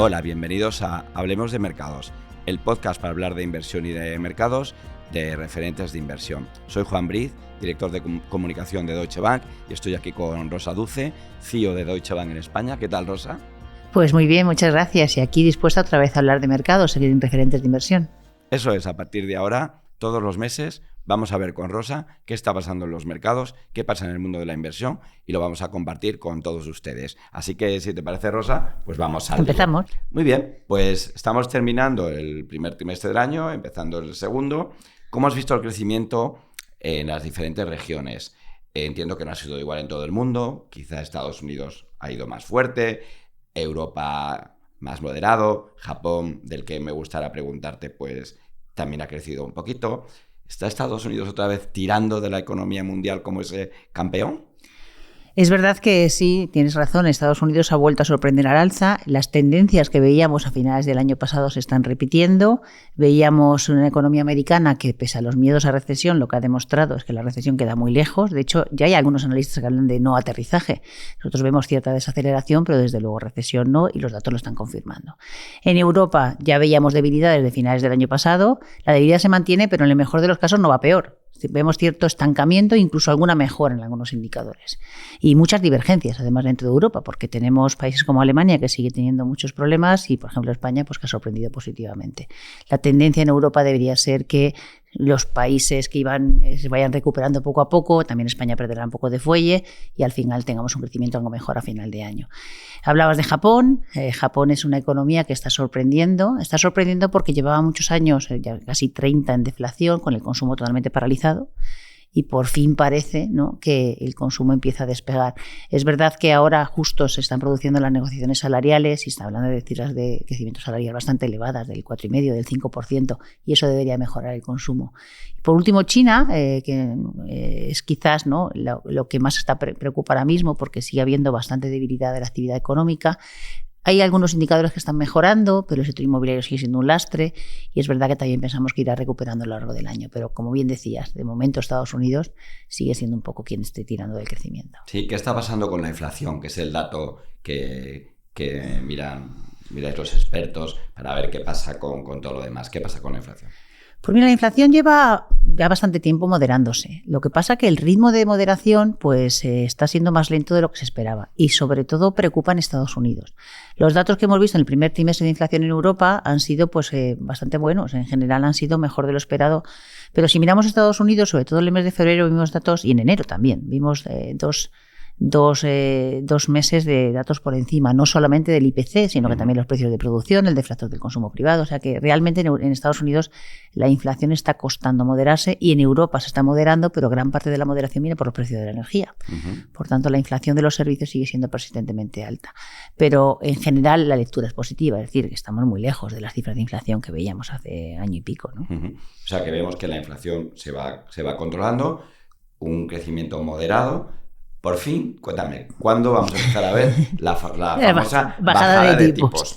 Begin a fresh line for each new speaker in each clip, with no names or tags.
Hola, bienvenidos a Hablemos de Mercados, el podcast para hablar de inversión y de mercados de referentes de inversión. Soy Juan Briz, director de comunicación de Deutsche Bank, y estoy aquí con Rosa Duce, CEO de Deutsche Bank en España. ¿Qué tal, Rosa?
Pues muy bien, muchas gracias. Y aquí dispuesta otra vez a hablar de mercados en referentes de inversión.
Eso es, a partir de ahora, todos los meses, vamos a ver con Rosa qué está pasando en los mercados, qué pasa en el mundo de la inversión y lo vamos a compartir con todos ustedes. Así que, si te parece, Rosa, pues vamos a
Empezamos.
Muy bien, pues estamos terminando el primer trimestre del año, empezando el segundo. ¿Cómo has visto el crecimiento en las diferentes regiones? Entiendo que no ha sido igual en todo el mundo. Quizá Estados Unidos ha ido más fuerte, Europa más moderado, Japón, del que me gustaría preguntarte, pues también ha crecido un poquito. ¿Está Estados Unidos otra vez tirando de la economía mundial como ese campeón?
Es verdad que sí, tienes razón, Estados Unidos ha vuelto a sorprender al alza, las tendencias que veíamos a finales del año pasado se están repitiendo, veíamos una economía americana que pese a los miedos a recesión lo que ha demostrado es que la recesión queda muy lejos, de hecho ya hay algunos analistas que hablan de no aterrizaje, nosotros vemos cierta desaceleración pero desde luego recesión no y los datos lo están confirmando. En Europa ya veíamos debilidad desde finales del año pasado, la debilidad se mantiene pero en el mejor de los casos no va peor. Vemos cierto estancamiento, incluso alguna mejora en algunos indicadores. Y muchas divergencias, además, dentro de Europa, porque tenemos países como Alemania que sigue teniendo muchos problemas y, por ejemplo, España, pues que ha sorprendido positivamente. La tendencia en Europa debería ser que los países que se vayan recuperando poco a poco, también España perderá un poco de fuelle y al final tengamos un crecimiento algo mejor a final de año. Hablabas de Japón. Japón es una economía que está sorprendiendo porque llevaba muchos años, ya casi 30 en deflación, con el consumo totalmente paralizado. Y por fin parece, ¿no?, que el consumo empieza a despegar. Es verdad que ahora justo se están produciendo las negociaciones salariales y se está hablando de cifras de crecimiento salarial bastante elevadas, del 4,5%, del 5%, y eso debería mejorar el consumo. Y por último, China, que es quizás, ¿no?, lo que más está preocupa ahora mismo porque sigue habiendo bastante debilidad de la actividad económica. Hay algunos indicadores que están mejorando, pero el sector inmobiliario sigue siendo un lastre y es verdad que también pensamos que irá recuperando a lo largo del año. Pero como bien decías, de momento Estados Unidos sigue siendo un poco quien esté tirando del crecimiento.
Sí, ¿qué está pasando con la inflación? Que es el dato que miráis los expertos para ver qué pasa con todo lo demás. ¿Qué pasa con la inflación?
Pues mira, la inflación lleva ya bastante tiempo moderándose. Lo que pasa es que el ritmo de moderación pues está siendo más lento de lo que se esperaba y sobre todo preocupa en Estados Unidos. Los datos que hemos visto en el primer trimestre de inflación en Europa han sido pues bastante buenos, en general han sido mejor de lo esperado, pero si miramos Estados Unidos, sobre todo en el mes de febrero vimos datos, y en enero también, vimos dos meses de datos por encima, no solamente del IPC, sino que también los precios de producción, el deflactor del consumo privado. O sea que realmente en Estados Unidos la inflación está costando moderarse y en Europa se está moderando, pero gran parte de la moderación viene por los precios de la energía. Por tanto, la inflación de los servicios sigue siendo persistentemente alta. Pero en general la lectura es positiva, es decir, que estamos muy lejos de las cifras de inflación que veíamos hace año y pico, ¿no?
O sea que vemos que la inflación se va controlando, un crecimiento moderado. Por fin, cuéntame, ¿cuándo vamos a empezar a ver la famosa bajada de tipos?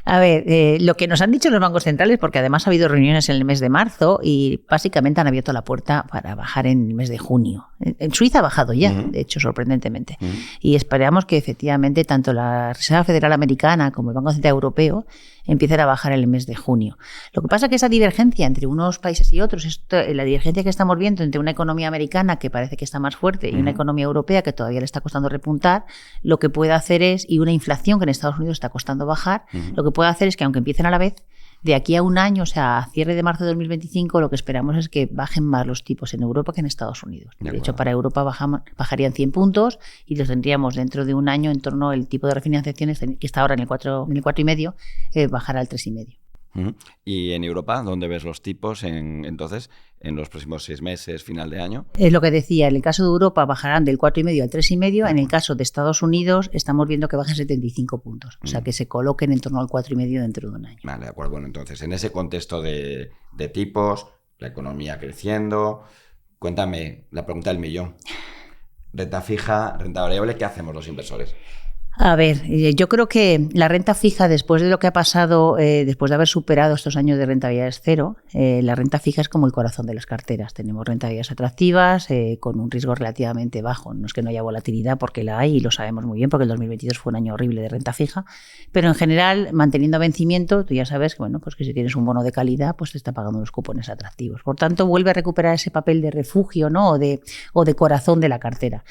A ver, lo que nos han dicho los bancos centrales, porque además ha habido reuniones en el mes de marzo y básicamente han abierto la puerta para bajar en el mes de junio. En Suiza ha bajado ya, de hecho, sorprendentemente. Y esperamos que efectivamente tanto la Reserva Federal Americana como el Banco Central Europeo empiecen a bajar en el mes de junio. Lo que pasa es que esa divergencia entre unos países y otros, la divergencia que estamos viendo entre una economía americana que parece que está más fuerte y una economía europea que todavía le está costando repuntar, lo que puede hacer y una inflación que en Estados Unidos está costando bajar, lo que puede hacer es que aunque empiecen a la vez, de aquí a un año, o sea, a cierre de marzo de 2025, lo que esperamos es que bajen más los tipos en Europa que en Estados Unidos. De hecho, para Europa bajarían 100 puntos y los tendríamos dentro de un año en torno al tipo de refinanciaciones que está ahora en el 4,5, bajará al 3,5.
¿Y en Europa, dónde ves los tipos entonces en los próximos 6 meses, final de año?
Es lo que decía, en el caso de Europa bajarán del 4,5 al 3,5, en el caso de Estados Unidos estamos viendo que bajen 75 puntos, o sea que se coloquen en torno al 4,5 dentro de un año.
Vale, de acuerdo. Bueno, entonces, en ese contexto de tipos, la economía creciendo, cuéntame la pregunta del millón. Renta fija, renta variable, ¿qué hacemos los inversores?
A ver, yo creo que la renta fija, después de lo que ha pasado, después de haber superado estos años de rentabilidades cero, la renta fija es como el corazón de las carteras. Tenemos rentabilidades atractivas con un riesgo relativamente bajo. No es que no haya volatilidad, porque la hay y lo sabemos muy bien, porque el 2022 fue un año horrible de renta fija, pero en general, manteniendo vencimiento, tú ya sabes que, bueno, pues que si tienes un bono de calidad, pues te está pagando unos cupones atractivos. Por tanto, vuelve a recuperar ese papel de refugio, ¿no? o de corazón de la cartera.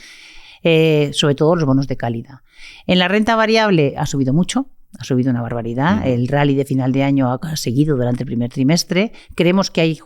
Sobre todo los bonos de calidad. En la renta variable ha subido mucho, ha subido una barbaridad. El rally de final de año ha seguido durante el primer trimestre. Creemos que hay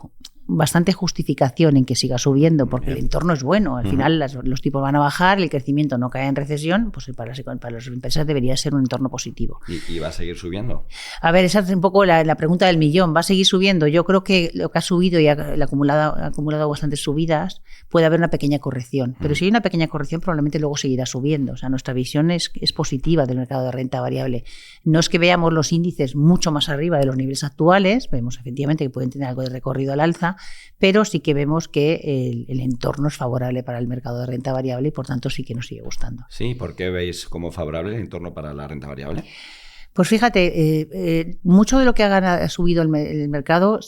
bastante justificación en que siga subiendo porque el entorno es bueno. Al final los tipos van a bajar, el crecimiento no cae en recesión, pues para las empresas debería ser un entorno positivo.
¿Y va a seguir subiendo?
A ver, esa es un poco la pregunta del millón. ¿Va a seguir subiendo? Yo creo que lo que ha subido y ha acumulado bastantes subidas, puede haber una pequeña corrección. Pero si hay una pequeña corrección, probablemente luego seguirá subiendo. O sea, nuestra visión es positiva del mercado de renta variable. No es que veamos los índices mucho más arriba de los niveles actuales, vemos efectivamente que pueden tener algo de recorrido al alza, pero sí que vemos que el entorno es favorable para el mercado de renta variable y por tanto sí que nos sigue gustando.
Sí, ¿por qué veis como favorable el entorno para la renta variable?
Pues fíjate, mucho de lo que ha subido el mercado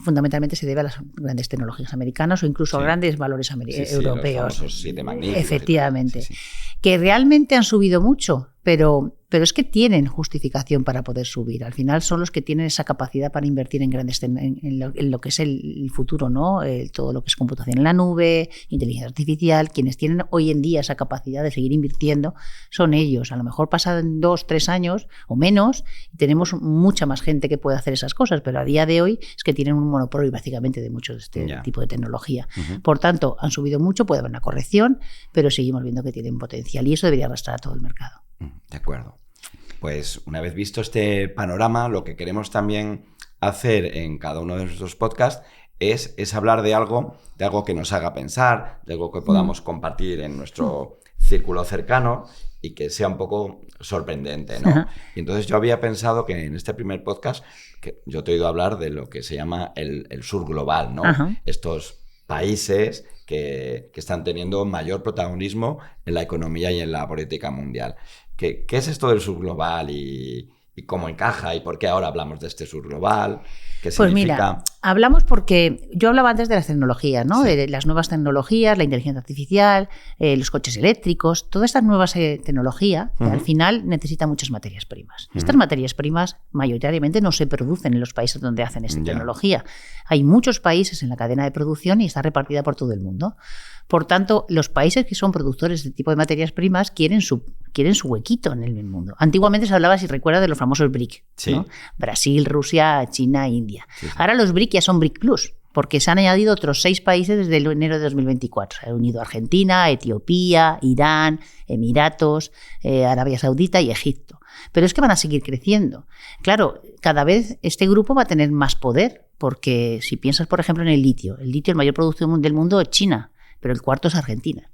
fundamentalmente se debe a las grandes tecnologías americanas o incluso a grandes valores europeos.
Los 7 magníficos.
Efectivamente. Que realmente han subido mucho, pero es que tienen justificación para poder subir. Al final son los que tienen esa capacidad para invertir en lo que es el futuro, ¿no? Todo lo que es computación en la nube, inteligencia artificial. Quienes tienen hoy en día esa capacidad de seguir invirtiendo son ellos. A lo mejor pasan 2, 3 años o menos y tenemos mucha más gente que puede hacer esas cosas, pero a día de hoy es que tienen un monopolio básicamente de mucho de este tipo de tecnología. Por tanto, han subido mucho, puede haber una corrección, pero seguimos viendo que tienen potencial y eso debería arrastrar a todo el mercado.
De acuerdo. Pues una vez visto este panorama, lo que queremos también hacer en cada uno de nuestros podcasts es hablar de algo que nos haga pensar, de algo que podamos compartir en nuestro círculo cercano y que sea un poco sorprendente, ¿no? Y entonces yo había pensado que en este primer podcast que yo te he oído hablar de lo que se llama el sur global, ¿no? Estos países que están teniendo mayor protagonismo en la economía y en la política mundial. ¿Qué es esto del sur global y cómo encaja y por qué ahora hablamos de este sur global? ¿Qué significa?
Pues mira, hablamos porque yo hablaba antes de las tecnologías, ¿no? De las nuevas tecnologías, la inteligencia artificial, los coches eléctricos, toda esta nueva tecnología que al final necesita muchas materias primas. Estas materias primas mayoritariamente no se producen en los países donde hacen esta tecnología. Hay muchos países en la cadena de producción y está repartida por todo el mundo. Por tanto, los países que son productores de este tipo de materias primas quieren su huequito en el mundo. Antiguamente se hablaba, si recuerdas, de los famosos BRIC, ¿no? Brasil, Rusia, China, India. Ahora los BRIC ya son BRIC Plus, porque se han añadido otros 6 países desde enero de 2024. Se han unido Argentina, Etiopía, Irán, Emiratos, Arabia Saudita y Egipto. Pero es que van a seguir creciendo. Claro, cada vez este grupo va a tener más poder, porque si piensas, por ejemplo, en el litio, el mayor producto del mundo es China, pero el cuarto es Argentina.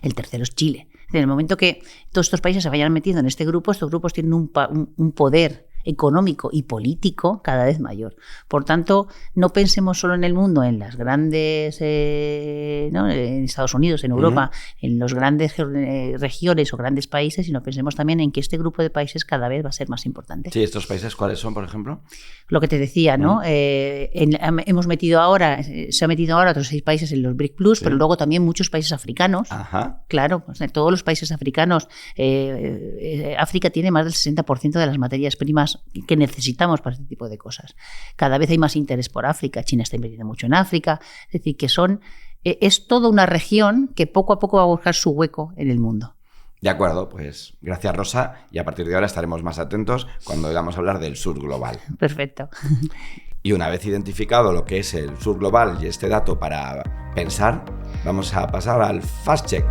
El tercero es Chile. En el momento que todos estos países se vayan metiendo en este grupo, estos grupos tienen un poder económico y político cada vez mayor. Por tanto, no pensemos solo en el mundo, en las grandes, ¿no? En Estados Unidos, en Europa, en las grandes regiones o grandes países, sino pensemos también en que este grupo de países cada vez va a ser más importante.
Sí, ¿estos países cuáles son, por ejemplo?
Lo que te decía, ¿no? se ha metido ahora otros 6 países en los BRIC Plus, pero luego también muchos países africanos. Claro, o sea, todos los países africanos. África tiene más del 60% de las materias primas que necesitamos para este tipo de cosas. Cada vez hay más interés por África. China está invirtiendo mucho en África. Es decir, que es toda una región que poco a poco va a buscar su hueco en el mundo.
De acuerdo, pues gracias, Rosa, y a partir de ahora estaremos más atentos cuando vamos a hablar del sur global.
Perfecto.
Y una vez identificado lo que es el sur global y este dato para pensar, vamos a pasar al Fast Check.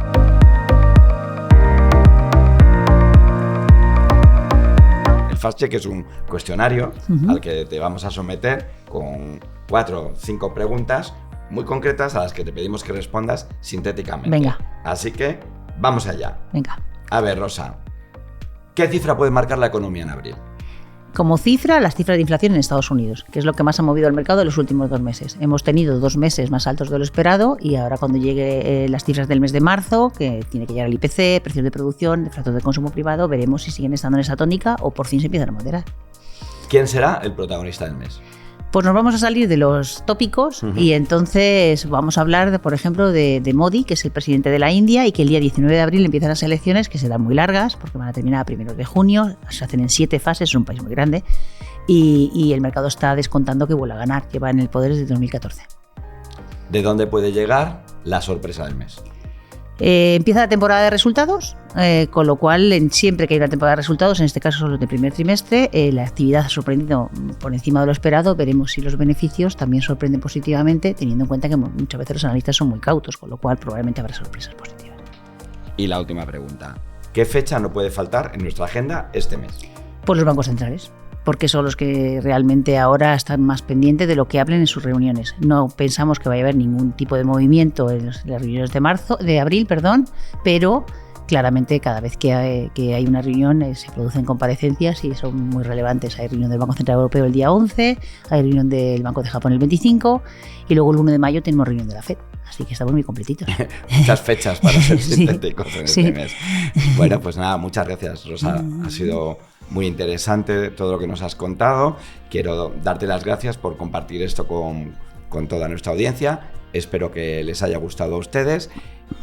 Fast Check es un cuestionario al que te vamos a someter con 4 o 5 preguntas muy concretas a las que te pedimos que respondas sintéticamente.
Venga.
Así que vamos allá.
Venga.
A ver, Rosa, ¿qué cifra puede marcar la economía en abril?
Como cifra, las cifras de inflación en Estados Unidos, que es lo que más ha movido el mercado en los últimos 2 meses. Hemos tenido 2 meses más altos de lo esperado y ahora cuando llegue las cifras del mes de marzo, que tiene que llegar el IPC, precios de producción, datos de consumo privado, veremos si siguen estando en esa tónica o por fin se empiezan a moderar.
¿Quién será el protagonista del mes?
Pues nos vamos a salir de los tópicos y entonces vamos a hablar, por ejemplo, de Modi, que es el presidente de la India y que el día 19 de abril empiezan las elecciones, que serán muy largas porque van a terminar a 1 de junio, se hacen en 7 fases, es un país muy grande y el mercado está descontando que vuelva a ganar, lleva en el poder desde 2014.
¿De dónde puede llegar la sorpresa del mes?
Empieza la temporada de resultados, con lo cual siempre que hay una temporada de resultados, en este caso son los del primer trimestre, la actividad ha sorprendido por encima de lo esperado. Veremos si los beneficios también sorprenden positivamente, teniendo en cuenta que muchas veces los analistas son muy cautos, con lo cual probablemente habrá sorpresas positivas.
Y la última pregunta, ¿qué fecha no puede faltar en nuestra agenda este mes?
Pues los bancos centrales, porque son los que realmente ahora están más pendientes de lo que hablen en sus reuniones. No pensamos que vaya a haber ningún tipo de movimiento en las reuniones de abril, pero claramente cada vez que hay una reunión se producen comparecencias y son muy relevantes. Hay reunión del Banco Central Europeo el día 11, hay reunión del Banco de Japón el 25 y luego el 1 de mayo tenemos reunión de la FED. Así que estamos muy completitos.
Muchas fechas para ser sintéticos en
sí.
este mes. Bueno, pues nada, muchas gracias, Rosa. Ha sido muy interesante todo lo que nos has contado. Quiero darte las gracias por compartir esto con toda nuestra audiencia. Espero que les haya gustado a ustedes.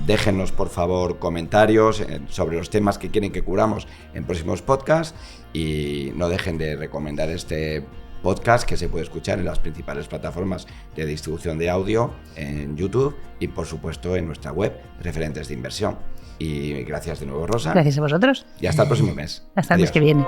Déjennos, por favor, comentarios sobre los temas que quieren que cubramos en próximos podcasts y no dejen de recomendar este podcast que se puede escuchar en las principales plataformas de distribución de audio, en YouTube y, por supuesto, en nuestra web, Referentes de Inversión. Y gracias de nuevo, Rosa.
Gracias a vosotros.
Y hasta el próximo mes.
Hasta el mes que viene.